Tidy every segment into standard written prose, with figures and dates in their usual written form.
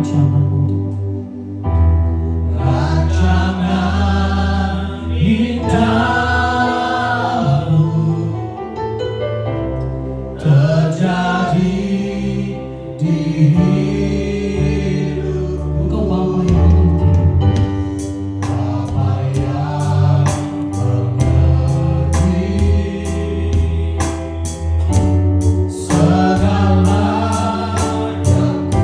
rancangan-Mu. Rancangan indahmu terjadi di hidup. Engkau Bapa yang mengerti. Bapa yang mengerti segala yang ku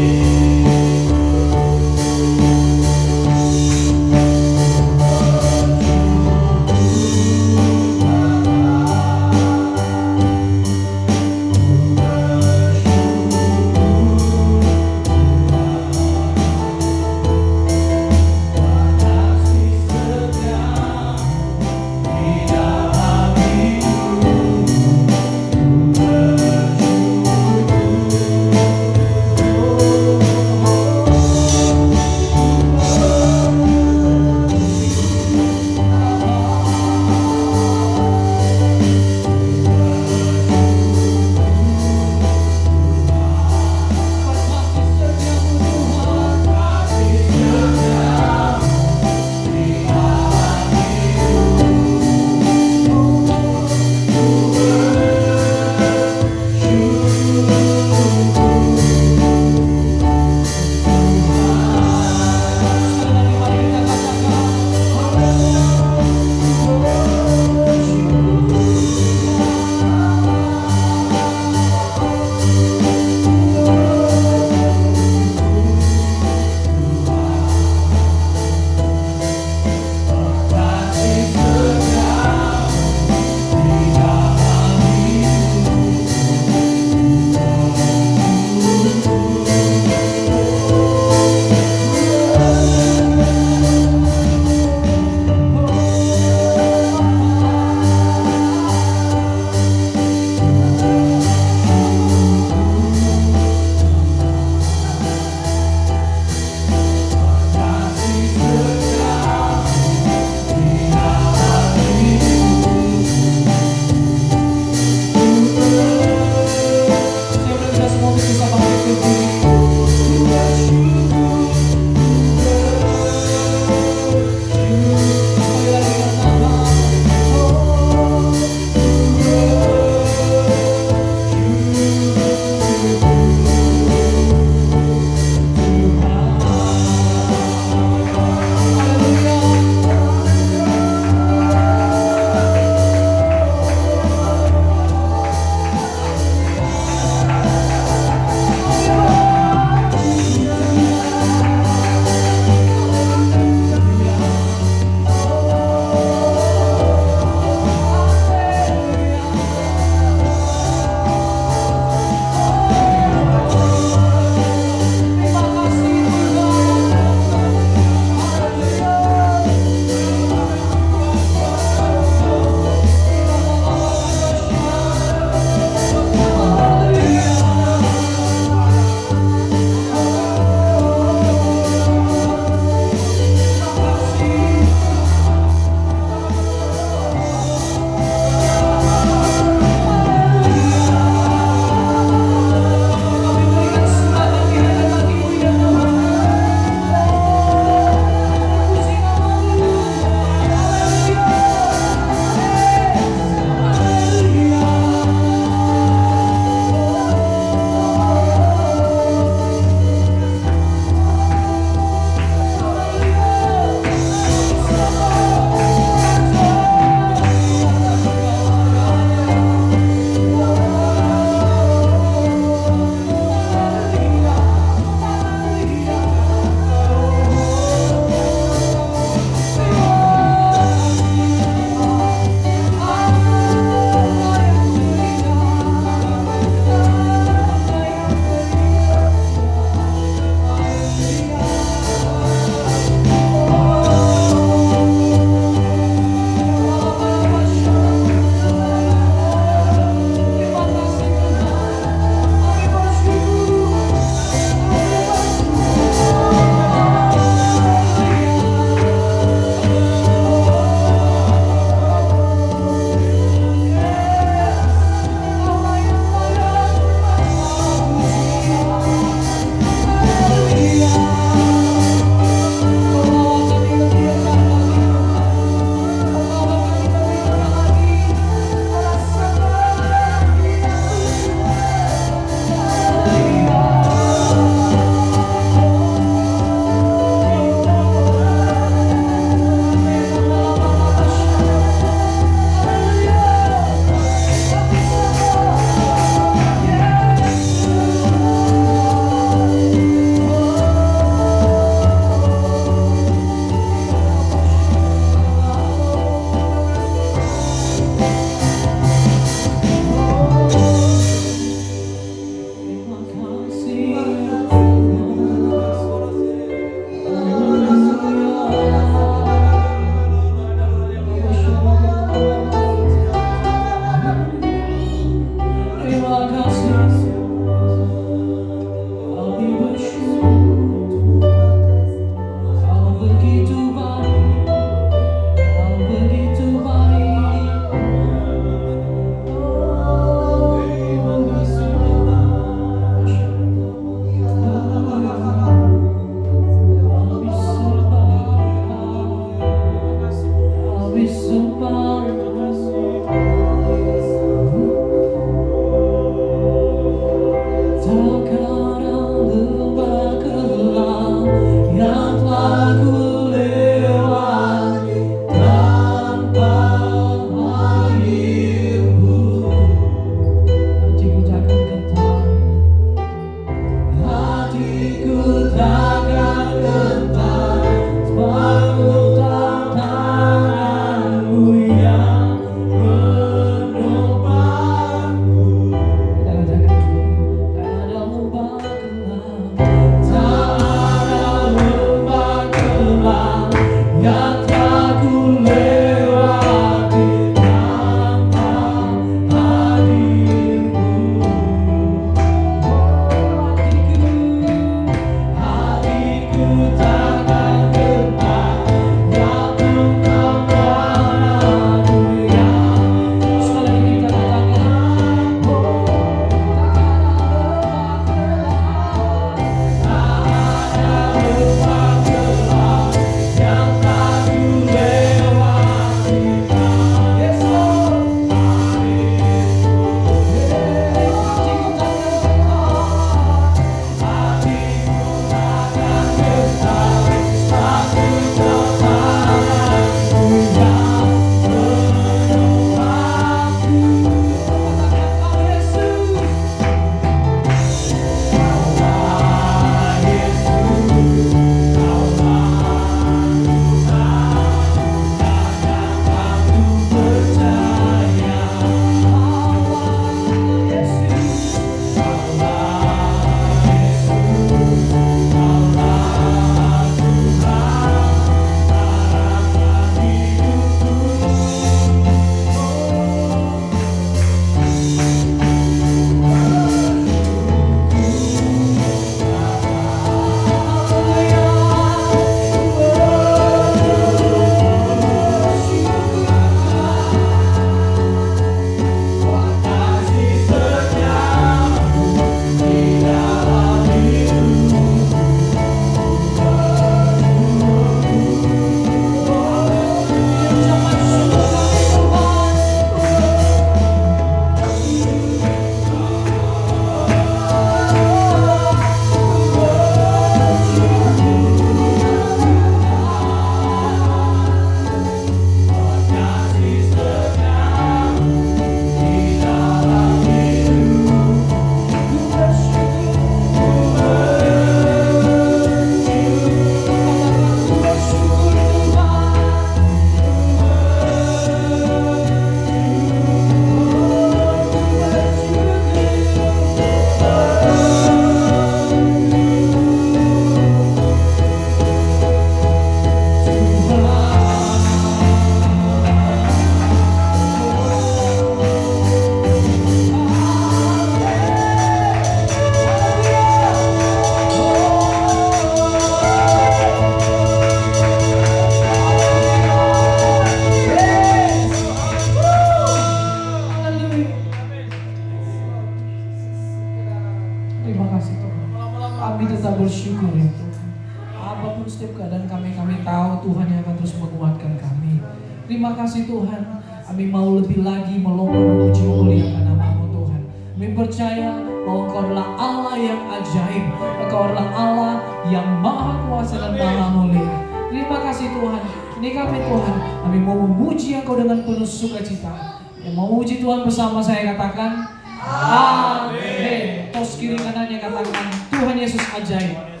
Terima kasih Tuhan. Kami mau lebih lagi melompat memuji muliakan nama-Mu Tuhan. Kami percaya bahwa Engkau adalah Allah yang ajaib. Engkau adalah Allah yang maha kuasa dan maha mulia. Terima kasih Tuhan. Ini kami Tuhan. Kami mau memuji Engkau dengan penuh sukacita. Yang mau memuji Tuhan bersama saya katakan Amin. Tos kiri kanannya katakan Tuhan Yesus ajaib.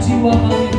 Jiwa kami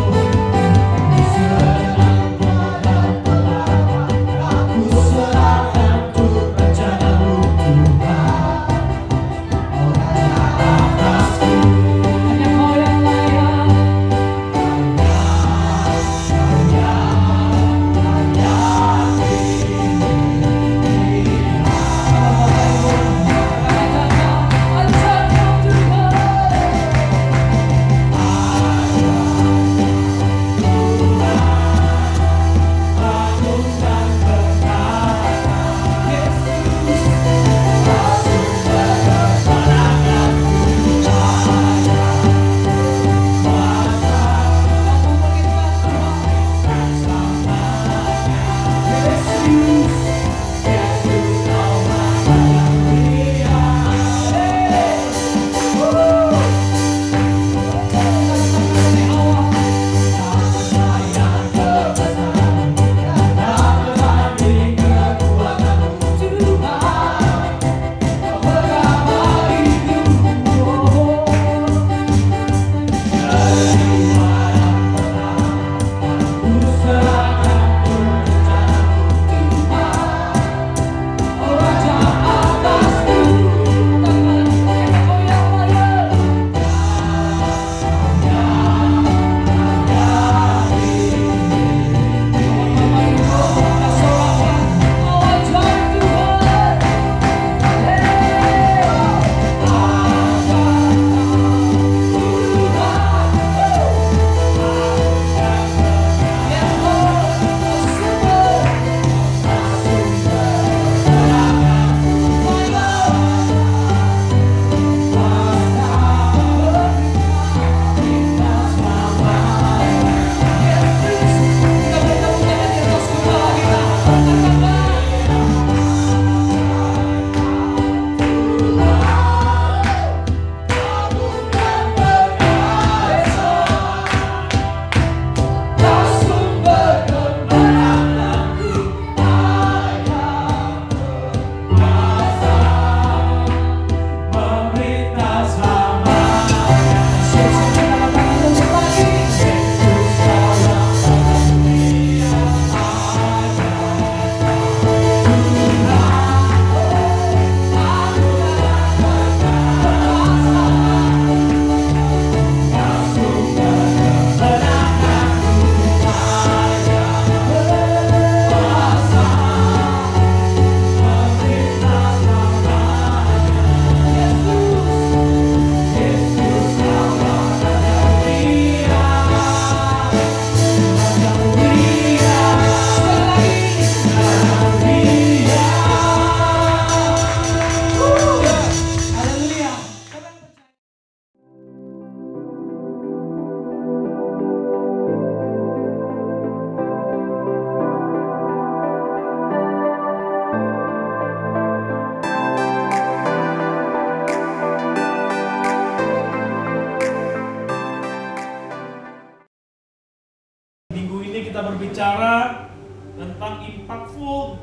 berbicara tentang impactful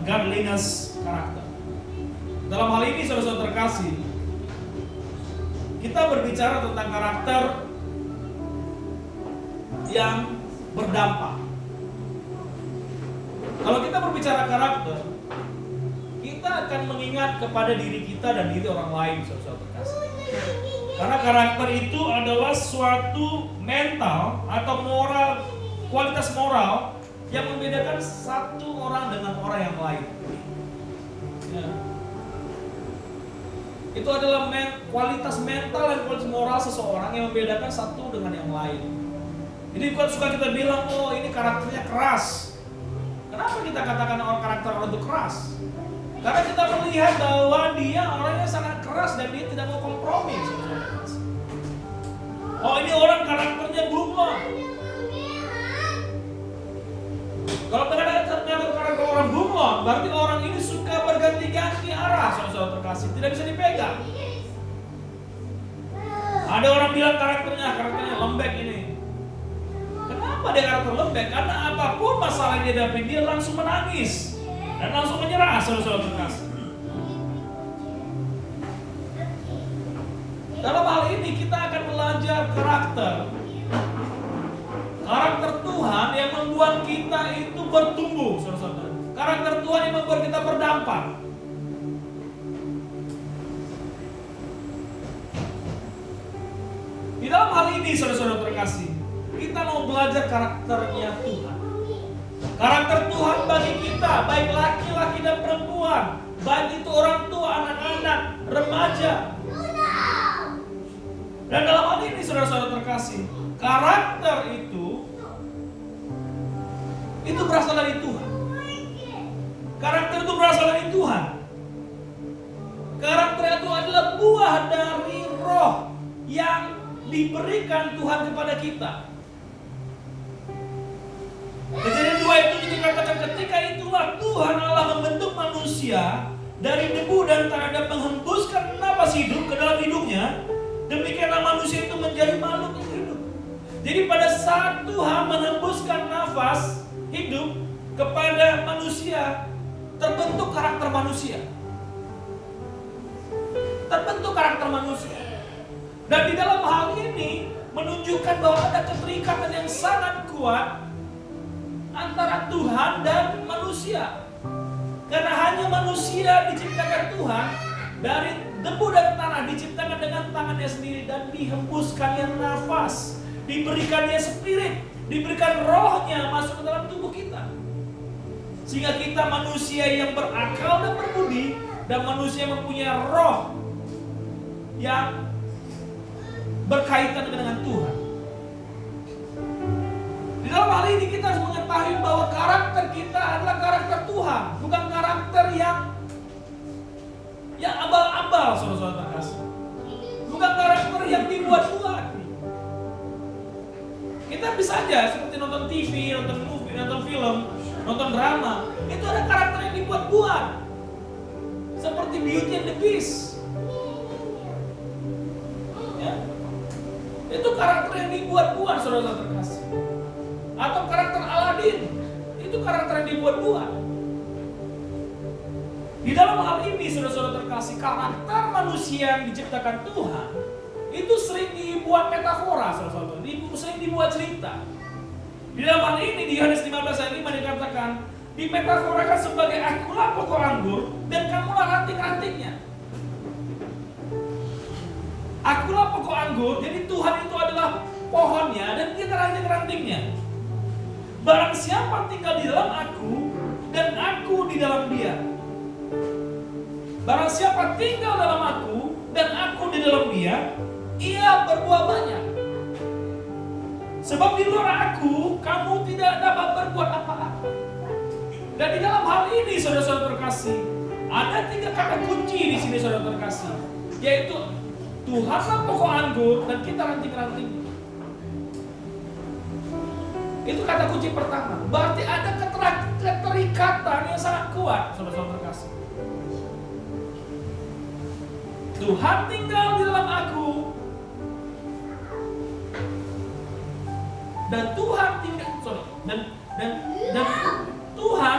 godliness karakter. Dalam hal ini saudara-saudara terkasih, kita berbicara tentang karakter yang berdampak. Kalau kita berbicara karakter, kita akan mengingat kepada diri kita dan diri orang lain, saudara-saudara terkasih. Karena karakter itu adalah suatu mental atau moral, kualitas moral yang membedakan satu orang dengan orang yang lain. Ya. Itu adalah kualitas mental dan kualitas moral seseorang yang membedakan satu dengan yang lain. Jadi bukan suka kita bilang, oh ini karakternya keras. Kenapa kita katakan orang karakter orang itu keras? Karena kita melihat bahwa dia orangnya sangat keras dan dia tidak mau kompromi. Oh ini orang karakternya bunglon. Kalau ternyata karakter orang bunglon, berarti orang ini suka berganti-ganti arah, saudara terkasih, tidak bisa dipegang. Ada orang bilang karakternya lembek ini. Kenapa dia karakter lembek? Karena apapun masalah yang dia hadapi, dia langsung menangis dan langsung menyerah, saudara terkasih. Dalam hal ini kita akan belajar karakter Tuhan yang membuat kita itu bertumbuh, saudara-saudara. Karakter Tuhan yang membuat kita berdampak. Di dalam hal ini, saudara-saudara terkasih, kita mau belajar karakternya Tuhan. Karakter Tuhan bagi kita, baik laki-laki dan perempuan, baik itu orang tua, anak-anak, remaja. Dan dalam hal ini, saudara-saudara terkasih, karakter itu berasal dari Tuhan. Karakter itu berasal dari Tuhan. Karakter itu adalah buah dari roh yang diberikan Tuhan kepada kita. Kejadian 2 itu dikatakan ketika itulah Tuhan Allah membentuk manusia dari debu dan tanah dan menghembuskan napas hidup ke dalam hidupnya. Demikianlah manusia itu menjadi makhluk yang hidup. Jadi pada saat Tuhan menghembuskan nafas hidup kepada manusia, terbentuk karakter manusia. Terbentuk karakter manusia. Dan di dalam hal ini menunjukkan bahwa ada keterikatan yang sangat kuat antara Tuhan dan manusia. Karena hanya manusia diciptakan Tuhan dari debu dan tanah, diciptakan dengan tangannya sendiri dan dihembuskannya nafas, diberikannya spirit, diberikan rohnya masuk ke dalam tubuh kita. Sehingga kita manusia yang berakal dan berbudi dan manusia yang mempunyai roh yang berkaitan dengan Tuhan. Di dalam hal ini kita harus mengetahui bahwa karakter kita adalah karakter Tuhan, bukan karakter yang abal-abal, saudara-saudara terkasih. Bukan karakter yang dibuat-buat. Kita bisa aja seperti nonton TV, nonton movie, nonton film, nonton drama. Itu ada karakter yang dibuat-buat. Seperti Beauty and the Beast. Ya. Itu karakter yang dibuat-buat, saudara-saudara terkasih. Atau karakter Aladin. Itu karakter yang dibuat-buat. Di dalam hal ini, saudara-saudara terkasih, karakter manusia yang diciptakan Tuhan itu sering dibuat metafora, saudara-saudara, sering dibuat cerita. Di dalam hal ini di Yohanes 15 ayat 5 dikatakan, dimetaforakan sebagai akulah pokok anggur dan kamulah ranting-rantingnya. Akulah pokok anggur, jadi Tuhan itu adalah pohonnya dan kita ranting-rantingnya. Barang siapa tinggal di dalam aku dan aku di dalam dia. Barang siapa tinggal dalam aku dan aku di dalam dia, ia berbuah banyak. Sebab di luar aku, kamu tidak dapat berbuat apa-apa. Dan di dalam hal ini, saudara-saudara terkasih, ada 3 kata kunci di sini, saudara terkasih, yaitu Tuhanlah pokok anggur dan kita ranting-ranting. Itu kata kunci pertama. Berarti ada keterikatan yang sangat kuat, saudara-saudara terkasih. Tuhan tinggal di dalam aku dan Tuhan tinggal dan Tuhan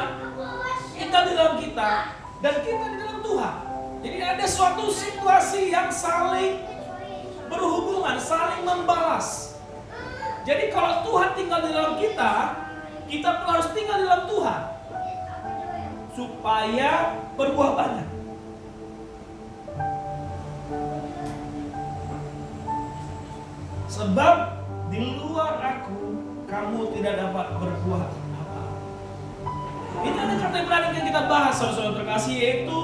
tinggal di dalam kita dan kita di dalam Tuhan. Jadi ada suatu situasi yang saling berhubungan, saling membalas. Jadi kalau Tuhan tinggal di dalam kita, kita pun harus tinggal di dalam Tuhan supaya berbuah banyak. Sebab di luar aku, kamu tidak dapat berbuah apa. Ini ada kata yang menarik yang kita bahas, saudara-saudara terkasih, yaitu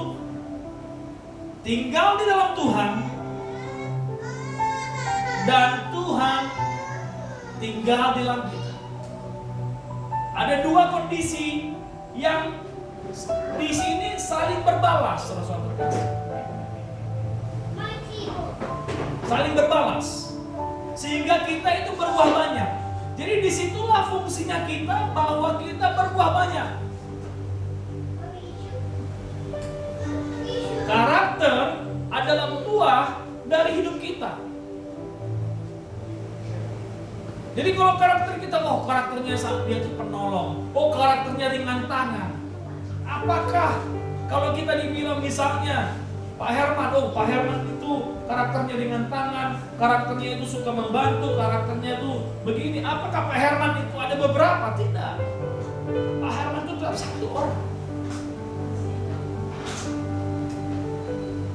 tinggal di dalam Tuhan dan Tuhan tinggal di dalam kita. Ada dua kondisi yang di sini saling berbalas, saudara-saudara terkasih. Saling berbalas, sehingga kita itu berbuah banyak. Jadi disitulah fungsinya kita, bahwa kita berbuah banyak. Karakter adalah buah dari hidup kita. Jadi kalau karakter kita, oh karakternya dia itu penolong, oh karakternya ringan tangan. Apakah kalau kita dibilang misalnya Pak Herman, oh Pak Herman itu karakternya ringan tangan, karakternya itu suka membantu, karakternya itu begini. Apakah Pak Herman itu ada beberapa? Tidak. Pak Herman itu tetap satu orang.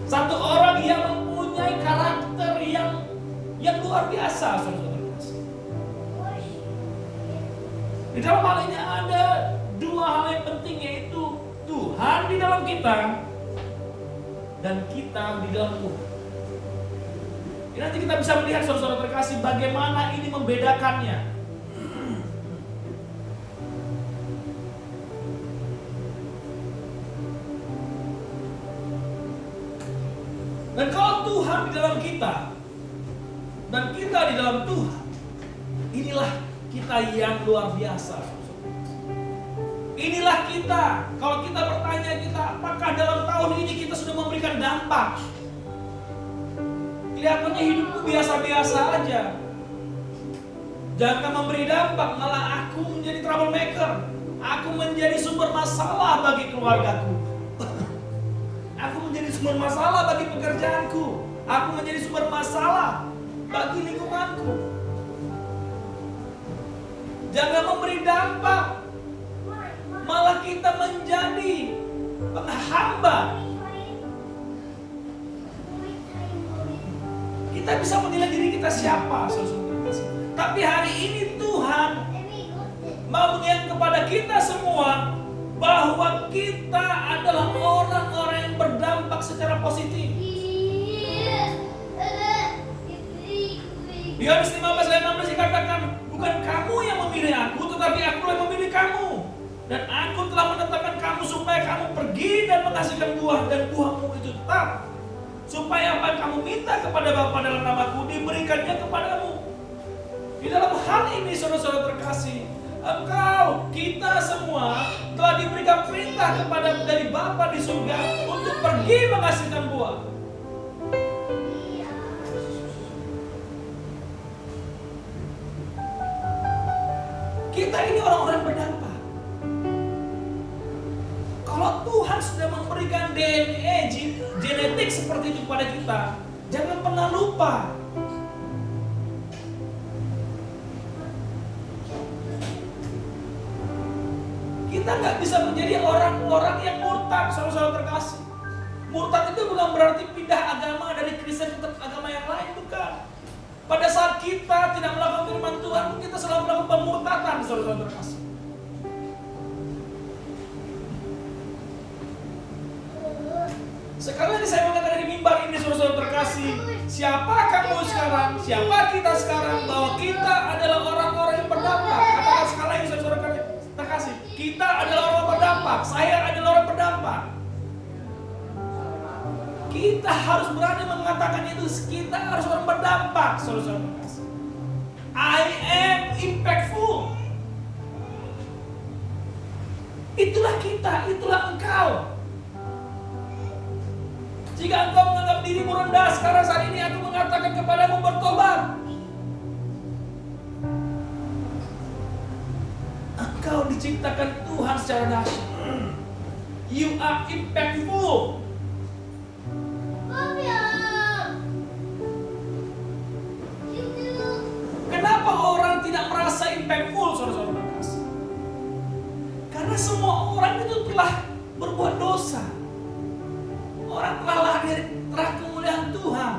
Satu orang yang mempunyai karakter yang luar biasa, saudara-saudara. Di dalam hal ini ada dua hal yang penting, yaitu Tuhan di dalam kita dan kita di dalam Tuhan. Ini nanti kita bisa melihat, saudara-saudara terkasih, bagaimana ini membedakannya. Dan kalau Tuhan di dalam kita dan kita di dalam Tuhan, inilah kita yang luar biasa. Inilah kita. Kalau kita bertanya kita, apakah dalam tahun ini kita sudah memberikan dampak? Kelihatannya hidupku biasa-biasa aja. Jangan memberi dampak, malah aku menjadi troublemaker. Aku menjadi sumber masalah bagi keluargaku. Aku menjadi sumber masalah bagi pekerjaanku. Aku menjadi sumber masalah bagi lingkunganku. Jangan memberi dampak, malah kita menjadi penghamba. Kita bisa menilai diri kita siapa, saudara. Tapi hari ini Tuhan mau mengingatkan kepada kita semua bahwa kita adalah orang-orang yang berdampak secara positif. Di Yohanes 15 ayat 16 dikatakan, bukan kamu yang memilih aku, tetapi aku yang memilih kamu. Dan aku telah menetapkan kamu supaya kamu pergi dan menghasilkan buah, dan buahmu itu tetap. Supaya apa yang kamu minta kepada Bapa dalam namaku diberikannya kepadamu. Di dalam hal ini, saudara-saudara terkasih, engkau, kita semua telah diberikan perintah kepada dari Bapa di surga untuk pergi menghasilkan buah. Kita ini orang-orang berdampak. Kalau Tuhan sudah memberikan DNA genetik seperti itu kepada kita, jangan pernah lupa. Kita nggak bisa menjadi orang-orang yang murtad, saudara-saudara terkasih. Murtad itu bukan berarti pindah agama dari Kristen ke agama yang lain, bukan. Pada saat kita tidak melakukan firman Tuhan, kita selalu melakukan pemurtatan, saudara-saudara terkasih. Sekali lagi saya mengatakan dari mimbar ini, saudara-saudara terkasih, siapa kamu sekarang, siapa kita sekarang, bahwa kita adalah orang-orang yang berdampak. Katakan sekali lagi, saudara-saudara terkasih, kita adalah orang berdampak, saya adalah orang berdampak. Kita harus berani mengatakan itu, kita harus orang berdampak, saudara-saudara terkasih. I am impactful. Itulah kita, itulah engkau. Jika engkau menganggap dirimu rendah sekarang saat ini, aku mengatakan kepadamu bertobat. Engkau diciptakan Tuhan secara dahsyat. You are impactful. Kenapa orang tidak merasa impactful, saudara-saudara terkasih? Karena semua orang itu telah berbuat dosa. Orang telah lahir terah kemuliaan Tuhan.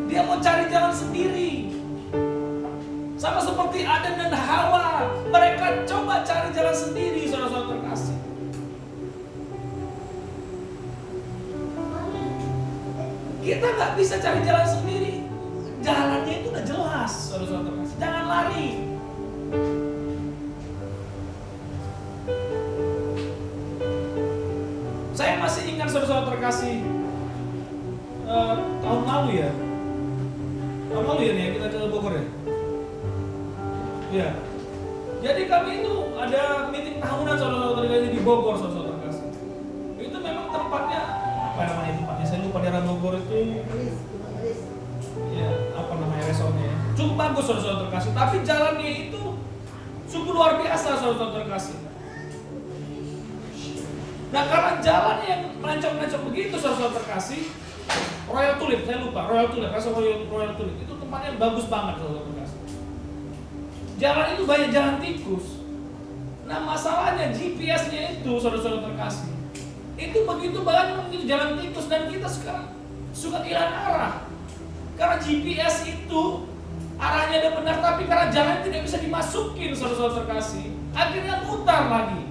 Dia mau cari jalan sendiri. Sama seperti Adam dan Hawa, mereka coba cari jalan sendiri, saudara-saudara terkasih. Kita nggak bisa cari jalan sendiri. Jalannya itu udah jelas, saudara-saudara terkasih. Jangan lari. Saya masih ingat saudara-saudara terkasih, tahun lalu ya. Tahun lalu ya nih kita ke Bogor ya. Ya. Jadi kami itu ada meeting tahunan saudara-saudara terkasih di Bogor, saudara-saudara terkasih. Itu memang tempatnya apa namanya tempatnya? Saya lupa, daerah Bogor itu. Ya, apa namanya resortnya ya. Cukup bagus saudara-saudara terkasih, tapi jalannya itu sungguh luar biasa saudara-saudara terkasih. Nah, karena jalannya yang melencong-melencong begitu saudara-saudara terkasih, Royal Tulip, saya lupa, Royal Tulip, Royal Tulip itu tempatnya bagus banget saudara terkasih. Jalan itu banyak jalan tikus. Nah, masalahnya GPS-nya itu saudara-saudara terkasih, itu begitu banyak begitu jalan tikus, dan kita sekarang suka kehilangan arah. Karena GPS itu arahnya ada benar, tapi karena jalan tidak bisa dimasukin saudara-saudara terkasih, akhirnya mutar lagi.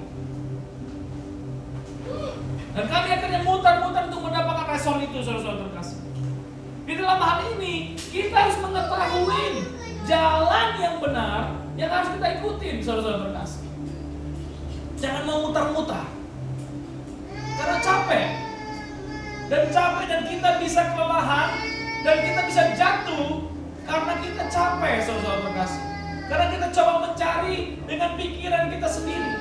Dan kami akhirnya mutar-mutar untuk mendapatkan resort itu saudara-saudara terkasih. Di dalam hal ini kita harus mengetahui jalan yang benar yang harus kita ikutin saudara-saudara terkasih. Jangan mau mutar-mutar karena capek dan kita bisa kelelahan dan kita bisa jatuh karena kita capek saudara-saudara terkasih. Karena kita coba mencari dengan pikiran kita sendiri.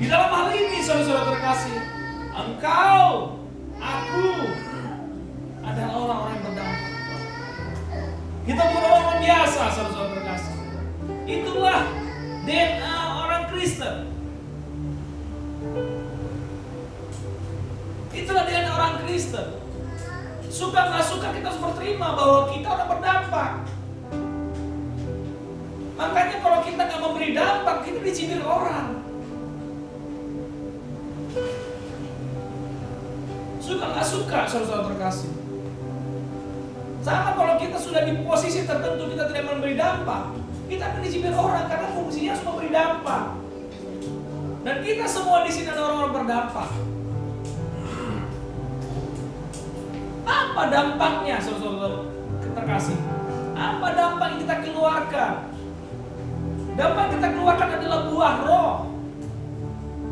Di dalam hal ini saudara-saudara terkasih, engkau, aku adalah orang-orang yang berdampak. Kita bukan orang biasa saudara-saudara terkasih. Itulah DNA orang Kristen. Itulah DNA orang Kristen. Suka nggak suka kita harus berterima bahwa kita orang berdampak. Makanya kalau kita nggak memberi dampak, kita dicibir orang. Suka nggak suka saudara-saudara terkasih. Sama kalau kita sudah di posisi tertentu kita tidak memberi dampak, kita akan dicibir orang karena fungsinya harus memberi dampak. Dan kita semua di sini adalah orang-orang berdampak. Apa dampaknya saudara-saudara terkasih? Apa dampak yang kita keluarkan? Dampak yang kita keluarkan adalah buah roh.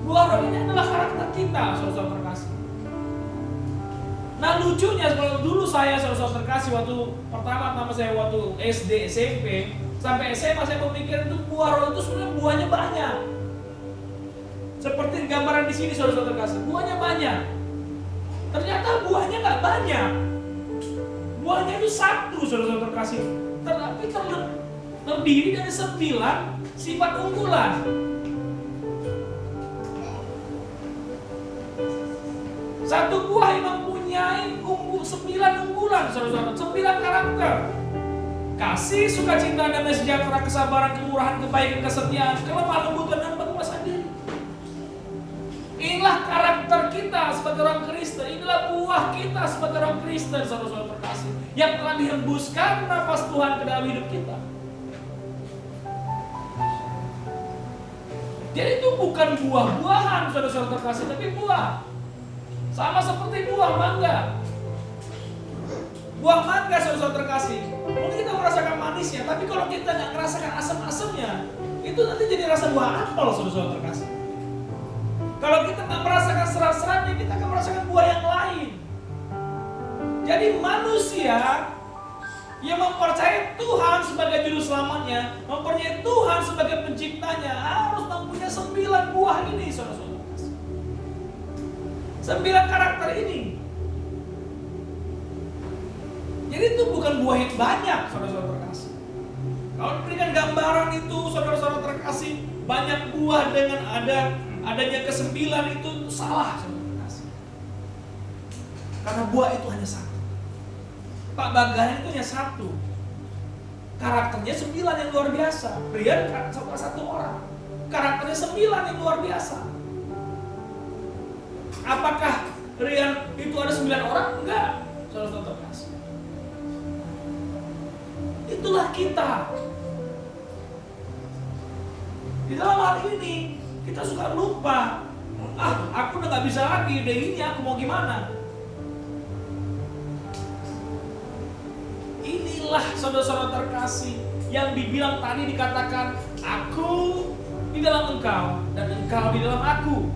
Buah roh ini adalah karakter kita saudara-saudara terkasih. Nah, lucunya kalau dulu saya saudara-saudara terkasih waktu pertama saya waktu SD, SMP sampai SMA, saya memikir itu buah roh itu sebenarnya buahnya banyak. Seperti gambaran di sini saudara-saudara terkasih, buahnya banyak. Ternyata buahnya nggak banyak. Buahnya itu satu saudara-saudara terkasih. Tetapi terdiri dari 9 sifat unggulan. Satu buah yang mempunyai 9 unggulan saudara-saudara, 9 karakter. Kasih, sukacita, damai sejahtera, kesabaran, kemurahan, kebaikan, kesetiaan, kelemah lembutan, dan penguasaan diri. Inilah karakter kita sebagai orang Kristen. Inilah buah kita sebagai orang Kristen saudara-saudara terkasih, yang telah dihembuskan nafas Tuhan ke dalam hidup kita. Jadi itu bukan buah-buahan saudara-saudara terkasih, tapi buah. Sama seperti buah mangga. Buah mangga saudara-saudara terkasih, mungkin kita merasakan manisnya, tapi kalau kita nggak merasakan asam-asamnya, itu nanti jadi rasa buah apel saudara-saudara terkasih. Kalau kita nggak merasakan serat-seratnya, kita akan merasakan buah yang lain. Jadi manusia yang mempercayai Tuhan sebagai juru selamatnya, mempercayai Tuhan sebagai penciptanya, harus mempunyai 9 buah ini saudara-saudara. 9 karakter ini. Jadi itu bukan buah yang banyak saudara-saudara terkasih. Kalau diberikan gambaran itu saudara-saudara terkasih, banyak buah dengan adanya ke-9 itu salah saudara terkasih. Karena buah itu hanya satu. Pak Bagayan itu hanya satu. Karakternya 9 yang luar biasa. Brian salah satu orang. Karakternya 9 yang luar biasa. Apakah Rian itu ada 9 orang? Enggak, saudara-saudara terkasih. Itulah kita. Di dalam hal ini kita suka lupa. Aku udah gak bisa lagi, udah ini aku mau gimana? inilah saudara-saudara terkasih yang dibilang tadi dikatakan, aku di dalam engkau dan engkau di dalam aku.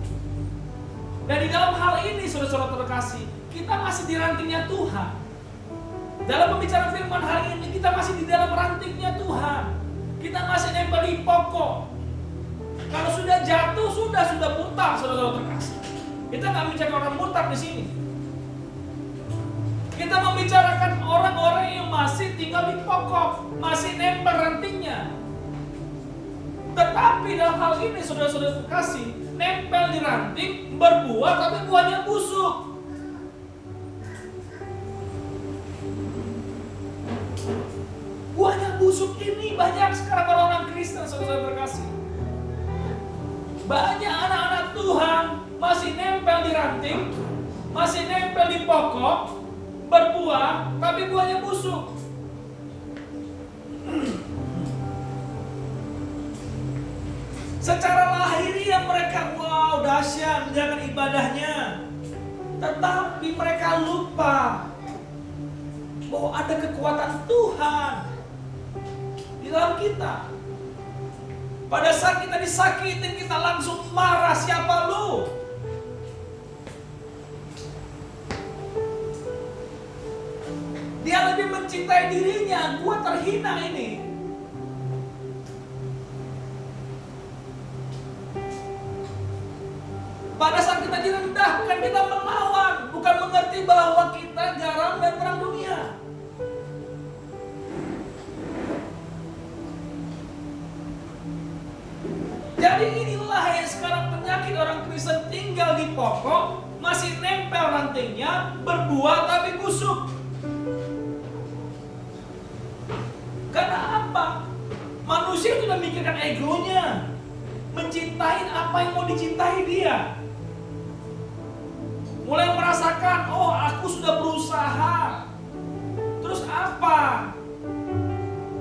Dan di dalam hal ini saudara-saudara terkasih, kita masih di rantingnya Tuhan. Dalam pembicaraan firman hari ini kita masih di dalam rantingnya Tuhan. Kita masih nempel di pokok. Kalau sudah jatuh sudah murtad saudara-saudara terkasih. Kita nggak bicara orang murtad di sini. Kita membicarakan orang-orang yang masih tinggal di pokok, masih nempel rantingnya. Tetapi dalam hal ini saudara-saudara terkasih, nempel di ranting, berbuah tapi buahnya busuk. Buahnya busuk ini banyak sekarang orang-orang Kristen saudara-saudara terkasih. Banyak anak-anak Tuhan masih nempel di ranting, masih nempel di pokok, berbuah tapi buahnya busuk. Secara lahiriah mereka wow dahsyat menjalankan ibadahnya, tetapi mereka lupa bahwa ada kekuatan Tuhan di dalam kita. Pada saat kita disakitin, kita langsung marah, siapa lu? Dia lebih mencintai dirinya, gua terhina ini. Pada saat kita direndahkan, kita melawan, bukan mengerti bahwa kita garam dan terang dunia. Jadi inilah yang sekarang penyakit orang Kristen, tinggal di pokok, masih nempel rantingnya, berbuah tapi busuk. Karena apa? Manusia sudah memikirkan egonya, mencintai apa yang mau dicintai dia. Mulai merasakan, oh aku sudah berusaha. Terus apa?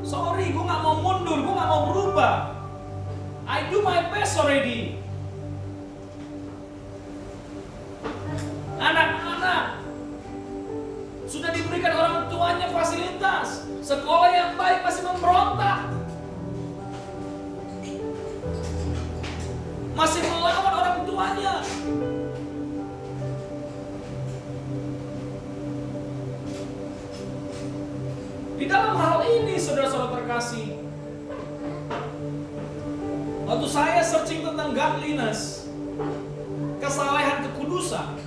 Sorry, gue gak mau mundur, gue gak mau berubah. I do my best already. Anak-anak sudah diberikan orang tuanya fasilitas, sekolah yang baik masih memberontak, masih melawan orang tuanya. Di dalam hal ini saudara-saudara terkasih, waktu saya searching tentang godliness, kesalehan kekudusan,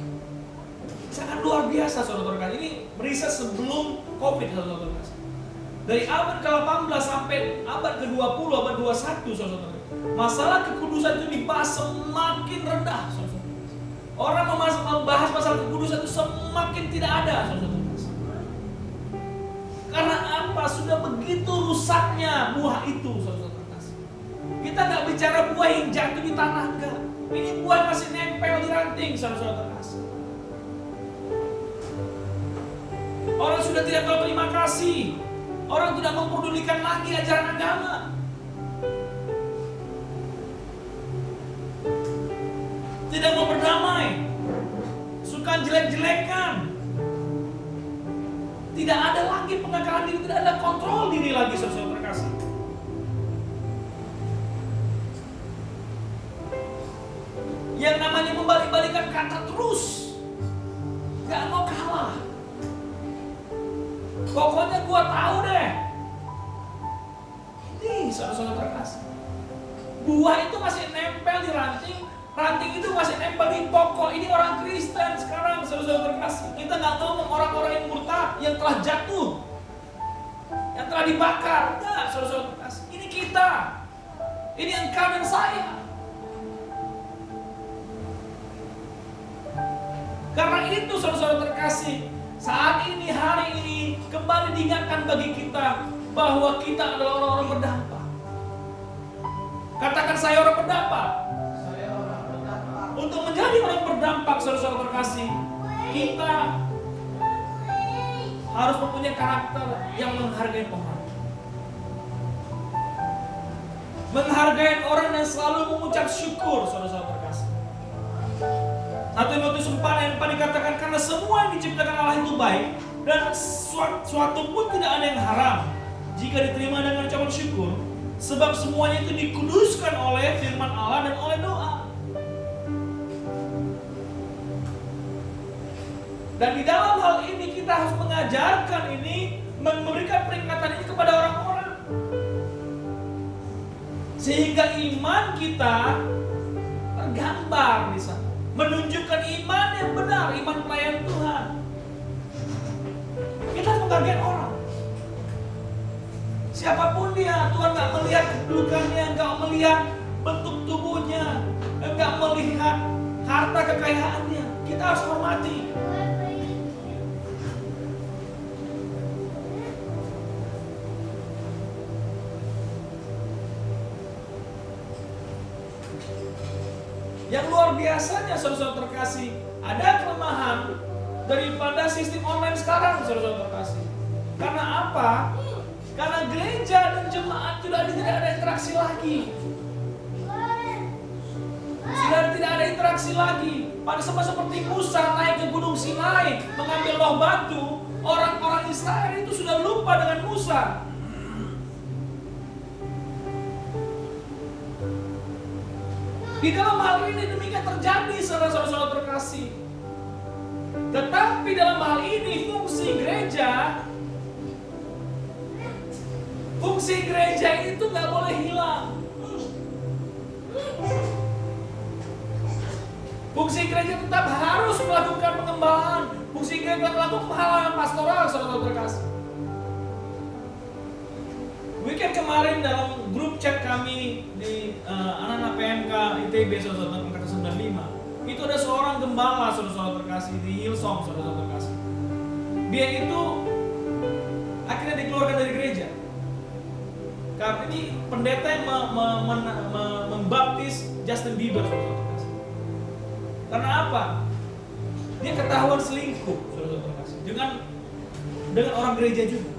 sangat luar biasa saudara-saudara. Ini meriset sebelum COVID saudara-saudara. Dari abad ke-18 sampai abad ke-20, abad 21 saudara-saudara. Masalah kekudusan itu dibahas semakin rendah saudara-saudara. Orang membahas masalah kekudusan itu semakin tidak ada saudara-saudara. Karena apa? Sudah begitu rusaknya buah itu saudara-saudara. Kita nggak bicara buah yang jatuh di tanah, enggak. Ini buah yang masih nempel di ranting saudara-saudara. Orang sudah tidak tahu terima kasih. Orang tidak mempedulikan lagi ajaran agama. Tidak mau berdamai. Suka jelek-jelekan. Tidak ada lagi pengakalan diri, tidak ada kontrol diri lagi saudara terkasih. Yang namanya membalik-balikan kata terus. Gak mau kalah. Pokoknya gua tahu deh. Ini saudara-saudara terkasih. Buah itu masih nempel di ranting, ranting itu masih nempel di pokok. Ini orang Kristen sekarang saudara-saudara terkasih. Kita nggak ngomong orang-orang yang murtad, yang telah jatuh, yang telah dibakar. Enggak saudara-saudara terkasih. Ini kita. Ini engkau dan saya. Karena itu saudara-saudara terkasih, saat ini, hari ini, kembali diingatkan bagi kita bahwa kita adalah orang-orang berdampak. Katakan saya orang berdampak. Saya orang berdampak. Untuk menjadi orang berdampak, saudara-saudara terkasih, kita harus mempunyai karakter yang menghargai orang. Menghargai orang dan selalu mengucap syukur, saudara-saudara terkasih. 1 Timotius 4 ayat 4 dikatakan, karena semua yang diciptakan Allah itu baik, Dan suatu pun tidak ada yang haram jika diterima dengan ucapan syukur, sebab semuanya itu dikuduskan oleh firman Allah dan oleh doa. Dan di dalam hal ini kita harus mengajarkan ini, memberikan peringatan ini kepada orang-orang, sehingga iman kita tergambar di sana, menunjukkan iman yang benar, iman pelayan Tuhan. Kita harus menghargai orang, siapapun dia. Tuhan nggak melihat kedudukannya, nggak melihat bentuk tubuhnya, nggak melihat harta kekayaannya. Kita harus hormati. Yang luar biasanya, saudara-saudara terkasih, ada kelemahan daripada sistem online sekarang, saudara-saudara terkasih. Karena apa? Karena gereja dan jemaat sudah tidak ada interaksi lagi. Sudah tidak ada interaksi lagi. Pada sama seperti Musa naik ke Gunung Sinai mengambil loh batu, orang-orang Israel itu sudah lupa dengan Musa. Di dalam hal ini demikian terjadi, saudara-saudara terkasih. Tetapi dalam hal ini fungsi gereja itu nggak boleh hilang. Fungsi gereja tetap harus melakukan pengembalaan. Fungsi gereja melakukan penghalangan pastoral, saudara-saudara terkasih. Weekend kemarin dalam grup chat kami di anak-anak PMK ITB, saudara-saudara angkatan 95, itu ada seorang gembala, saudara-saudara terkasih, di Hillsong, saudara-saudara terkasih. Dia itu akhirnya dikeluarkan dari gereja karena ini pendeta yang membaptis Justin Bieber, saudara-saudara terkasih. Karena apa? Dia ketahuan selingkuh, saudara-saudara terkasih, dengan orang gereja juga.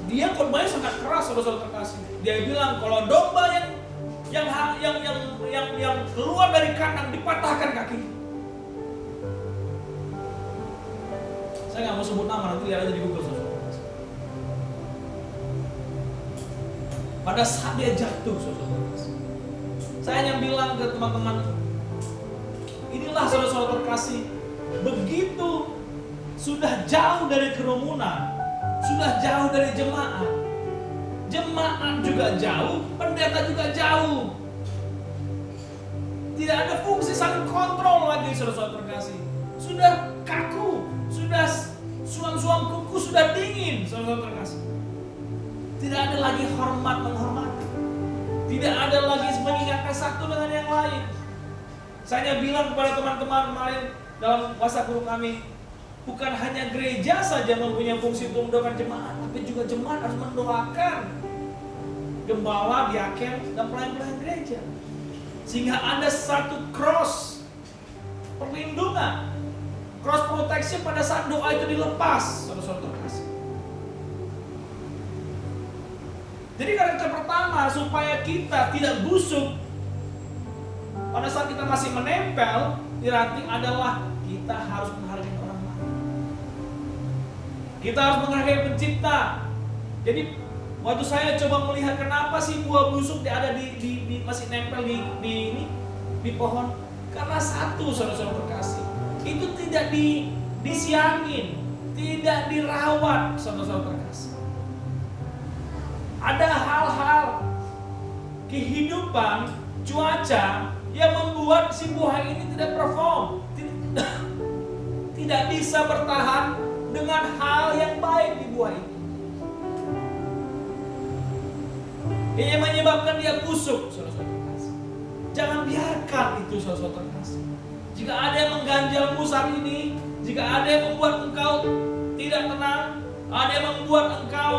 Dia korbannya sangat keras, saudara-saudara terkasih. Dia bilang kalau domba yang keluar dari kandang dipatahkan kaki. Saya nggak mau sebut nama, nanti lihat aja di Google, saudara-saudara terkasih. Pada saat dia jatuh, saudara-saudara terkasih, saya hanya bilang ke teman-teman, inilah saudara-saudara terkasih, begitu sudah jauh dari kerumunan, sudah jauh dari jemaat juga jauh, pendeta juga jauh. Tidak ada fungsi saling kontrol lagi, saudara-saudara terkasih. Sudah kaku, sudah suam-suam kuku sudah dingin, saudara-saudara terkasih. Tidak ada lagi hormat menghormati. Tidak ada lagi mengingatkan satu dengan yang lain. Saya bilang kepada teman-teman kemarin dalam WhatsApp group kami, bukan hanya gereja saja mempunyai fungsi untuk mendoakan jemaat, tapi juga jemaat harus mendoakan gembala, diaken, dan pelayan-pelayan gereja. Sehingga ada satu cross perlindungan, cross protection pada saat doa itu dilepas, saudara-saudara terkasih. Jadi karakter pertama supaya kita tidak busuk pada saat kita masih menempel di ranting adalah kita harus menghargai orang lain. Kita harus menghargai pencipta. Jadi waktu saya coba melihat kenapa sih buah busuk ada di masih nempel di pohon, karena satu, saudara-saudara terkasih, itu tidak disiangin, tidak dirawat, saudara-saudara terkasih. Ada hal-hal kehidupan cuaca yang membuat si buah ini tidak perform, tidak bisa bertahan dengan hal yang baik di buah itu. Ini menyebabkan dia busuk, saudara-saudara terkasih. Jangan biarkan itu, saudara-saudara terkasih. Jika ada yang mengganjalmu saat ini, jika ada yang membuat engkau tidak tenang, ada yang membuat engkau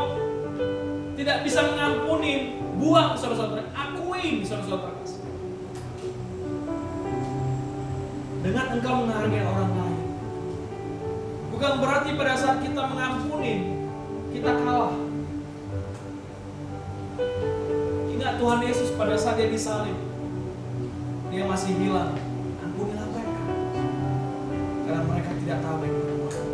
tidak bisa mengampuni, buang, saudara-saudara. Akuin, saudara-saudara terkasih. Dengan engkau menghargai orang lain, bukan berarti pada saat kita mengampuni kita kalah. Ingat Tuhan Yesus pada saat dia disalib, dia masih bilang, ampunilah mereka, karena mereka tidak tahu apa yang mereka lakukan.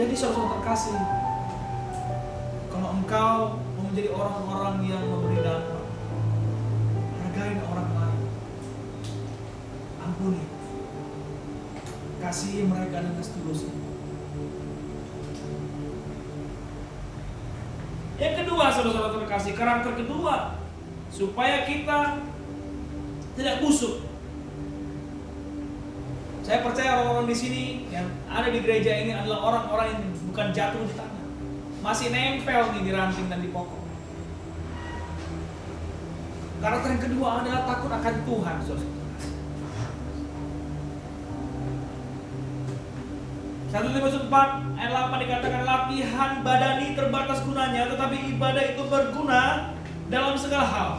Jadi saudara terkasih, kalau engkau mau menjadi orang-orang yang memberi dampak, hargain orang lain, ampuni, kasihi mereka dengan setulusnya. Yang kedua, saudara-saudara terkasih, karakter kedua, supaya kita tidak busuk. Saya percaya orang-orang di sini yang ada di gereja ini adalah orang-orang yang bukan jatuh di tangan, masih nempel nih di ranting dan di pokok. Karakter yang kedua adalah takut akan Tuhan, saudara. 1 Timotius 4 ayat 8 dikatakan, latihan badani terbatas gunanya, tetapi ibadah itu berguna dalam segala hal,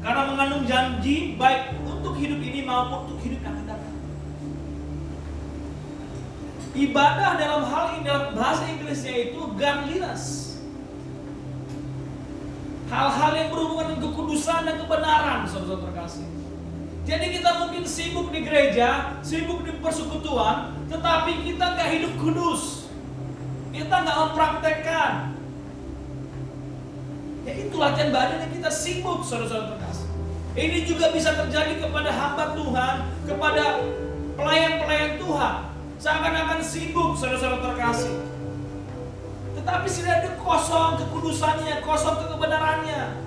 karena mengandung janji baik untuk hidup ini maupun untuk hidup yang akan datang. Ibadah dalam hal ini dalam bahasa Inggrisnya itu godliness. Hal-hal yang berhubungan dengan kekudusan dan kebenaran, saudara terkasih. Jadi kita mungkin sibuk di gereja, sibuk di persekutuan, tetapi kita nggak hidup kudus. Kita nggak mempraktekkan. Ya itu latihan badan yang kita sibuk, saudara terkasih. Ini juga bisa terjadi kepada hamba Tuhan, kepada pelayan-pelayan Tuhan. Seakan-akan sibuk, saudara-saudara terkasih. Tetapi sudah ada kosong kekudusannya, kosong kebenarannya.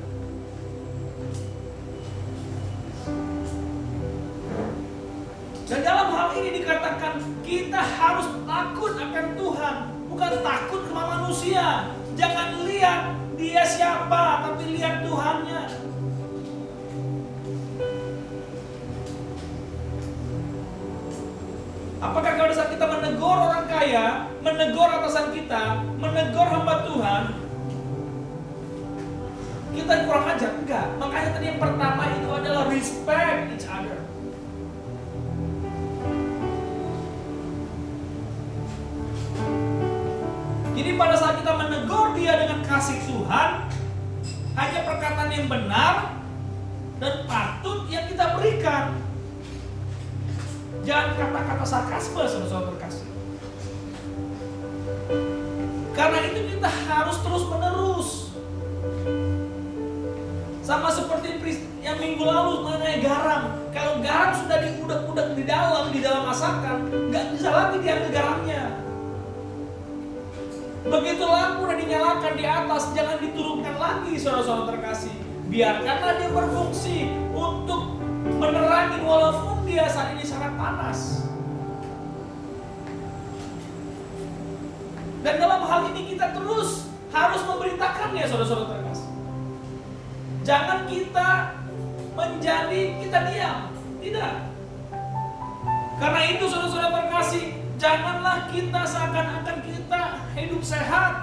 Dan dalam hal ini dikatakan kita harus takut akan Tuhan, bukan takut sama manusia. Jangan lihat dia siapa, tapi lihat Tuhannya. Apakah pada saat kita menegur orang kaya, menegur atasan kita, menegur hamba Tuhan, kita kurang ajar? Enggak. Makanya tadi yang pertama itu adalah respect each other. Jadi pada saat kita menegur dia dengan kasih Tuhan, hanya perkataan yang benar dan patut yang kita berikan. Jangan kata-kata sarkasme, saudara-saudara terkasih. Karena itu kita harus terus menerus. Sama seperti yang minggu lalu mengenai garam. Kalau garam sudah diudak-udak di dalam masakan, nggak bisa lagi diambil garamnya. Begitu lampu udah dinyalakan di atas, jangan diturunkan lagi, saudara-saudara terkasih. Biarkanlah dia berfungsi untuk menerangi walaupun dia saat ini sangat panas. Dan dalam hal ini kita terus harus memberitakannya, saudara-saudara terkasih. Jangan kita kita diam, tidak. Karena itu, saudara-saudara terkasih, janganlah kita seakan-akan kita hidup sehat,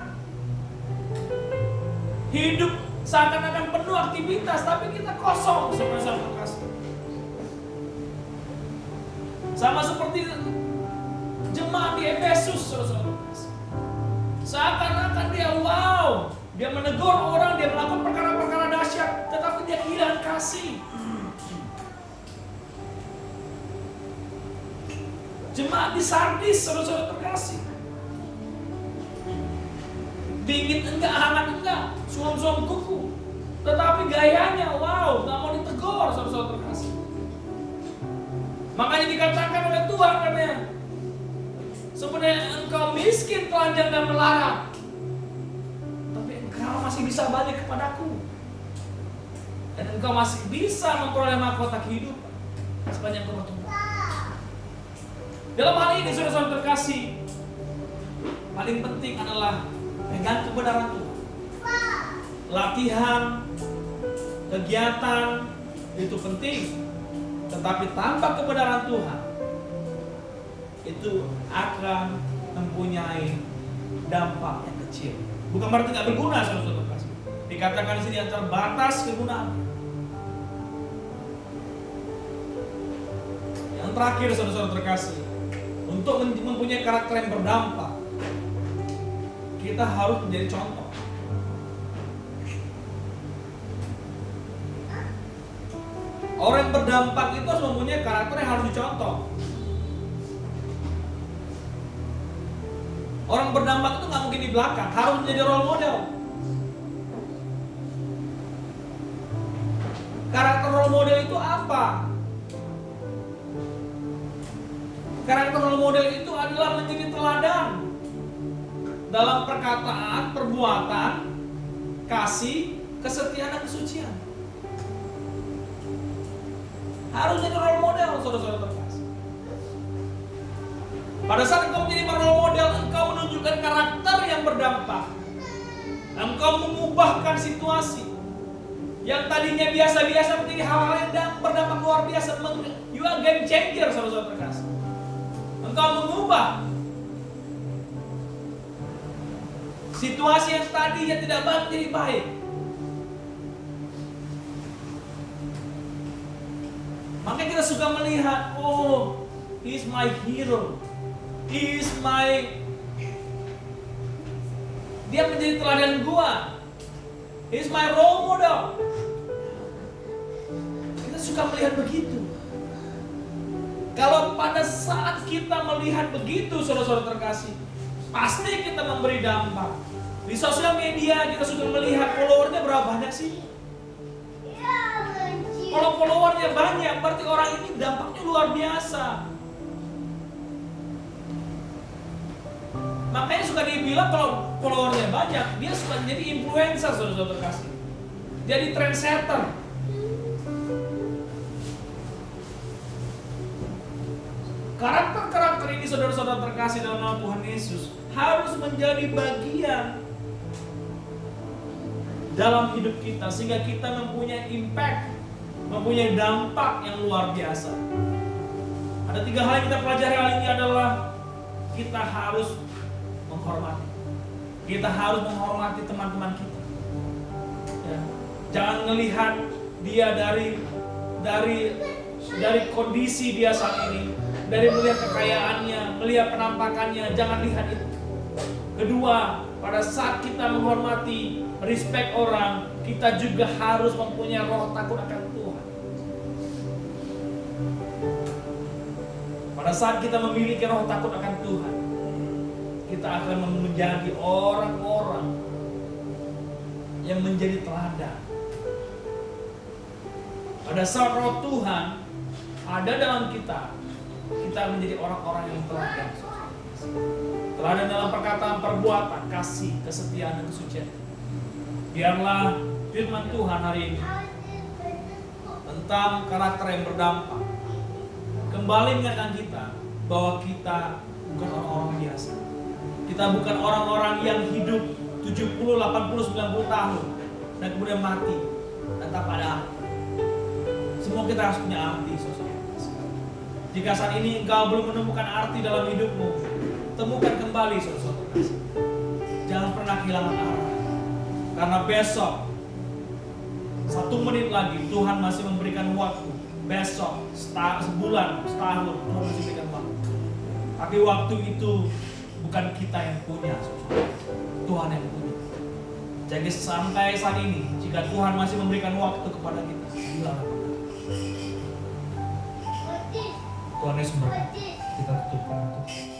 hidup seakan-akan penuh aktivitas, tapi kita kosong, saudara-saudara terkasih. Sama seperti jemaat di Efesus, saudara-saudara. Seakan-akan dia menegur orang, dia melakukan perkara-perkara dahsyat, tetapi dia kehilangan kasih. Jemaat di Sardis, saudara-saudara terkasih. Dingin enggak, hangat enggak, suam-suam kuku. Tetapi gayanya, gak mau ditegur, saudara-saudara terkasih. Makanya dikatakan oleh Tuhan, katanya, sebenarnya engkau miskin, telanjang dan melarat, tapi engkau masih bisa balik kepadaku, dan engkau masih bisa memperoleh mahkota kehidupan sepanjang kau bertumbuh. Dalam hal ini, saudara-saudara terkasih, paling penting adalah pegang kebenaran Tuhan. Latihan, kegiatan itu penting, tetapi tanpa kebenaran Tuhan itu akan mempunyai dampak yang kecil. Bukan berarti nggak berguna, saudara-saudara terkasih. Dikatakan di sini yang terbatas kegunaan. Yang terakhir, saudara-saudara terkasih, untuk mempunyai karakter yang berdampak, kita harus menjadi contoh. Orang yang berdampak itu harus mempunyai karakter yang harus dicontoh. Orang berdampak itu nggak mungkin di belakang, harus menjadi role model. Karakter role model itu apa? Karakter role model itu adalah menjadi teladan dalam perkataan, perbuatan, kasih, kesetiaan, dan kesucian. Harus jadi role model, saudara-saudara terkasih. Pada saat engkau menjadi role model, engkau menunjukkan karakter yang berdampak. Engkau mengubahkan situasi yang tadinya biasa-biasa menjadi hal-hal yang berdampak luar biasa. You are game changer, saudara-saudara terkasih. Engkau mengubah situasi yang tadinya tidak baik menjadi baik. Makanya kita suka melihat, oh, he is my hero. He is my, dia menjadi teladan gua. He is my role model. Kita suka melihat begitu. Kalau pada saat kita melihat begitu, saudara-saudara terkasih, pasti kita memberi dampak. Di sosial media kita suka melihat followernya berapa banyak sih? Kalau followernya banyak, berarti orang ini dampaknya luar biasa. Makanya suka dibilang kalau followernya banyak, dia suka jadi influencer, saudara-saudara terkasih. Jadi trendsetter. Karakter-karakter ini, saudara-saudara terkasih dalam nama Tuhan Yesus, harus menjadi bagian dalam hidup kita, sehingga kita mempunyai impact, mempunyai dampak yang luar biasa. Ada 3 hal yang kita pelajari kali ini adalah kita harus menghormati. Kita harus menghormati teman-teman kita. Ya. Jangan melihat dia dari kondisi dia saat ini, dari melihat kekayaannya, melihat penampakannya, jangan lihat itu. Kedua, pada saat kita menghormati, respect orang, kita juga harus mempunyai roh takut akan Tuhan. Pada saat kita memiliki roh takut akan Tuhan, kita akan menjadi orang-orang yang menjadi teladan. Pada saat roh Tuhan ada dalam kita, kita menjadi orang-orang yang teladan. Teladan dalam perkataan, perbuatan, kasih, kesetiaan, dan kesucian. Biarlah firman Tuhan hari ini tentang karakter yang berdampak kembali mengingatkan kita bahwa kita bukan orang-orang biasa. Kita bukan orang-orang yang hidup 70, 80, 90 tahun dan kemudian mati dan tak ada arti. Semua kita harus punya arti, saudara. Jika saat ini engkau belum menemukan arti dalam hidupmu, temukan kembali, saudara. Jangan pernah kehilangan arah. Karena besok 1 menit lagi Tuhan masih memberikan waktu. Besok, sebulan, setahun Tuhan masih memberikan waktu. Tapi waktu itu bukan kita yang punya, saudara. Tuhan yang punya. Jadi sampai saat ini, jika Tuhan masih memberikan waktu kepada kita, bilang Tuhan Yesus berkati. Kita tutup.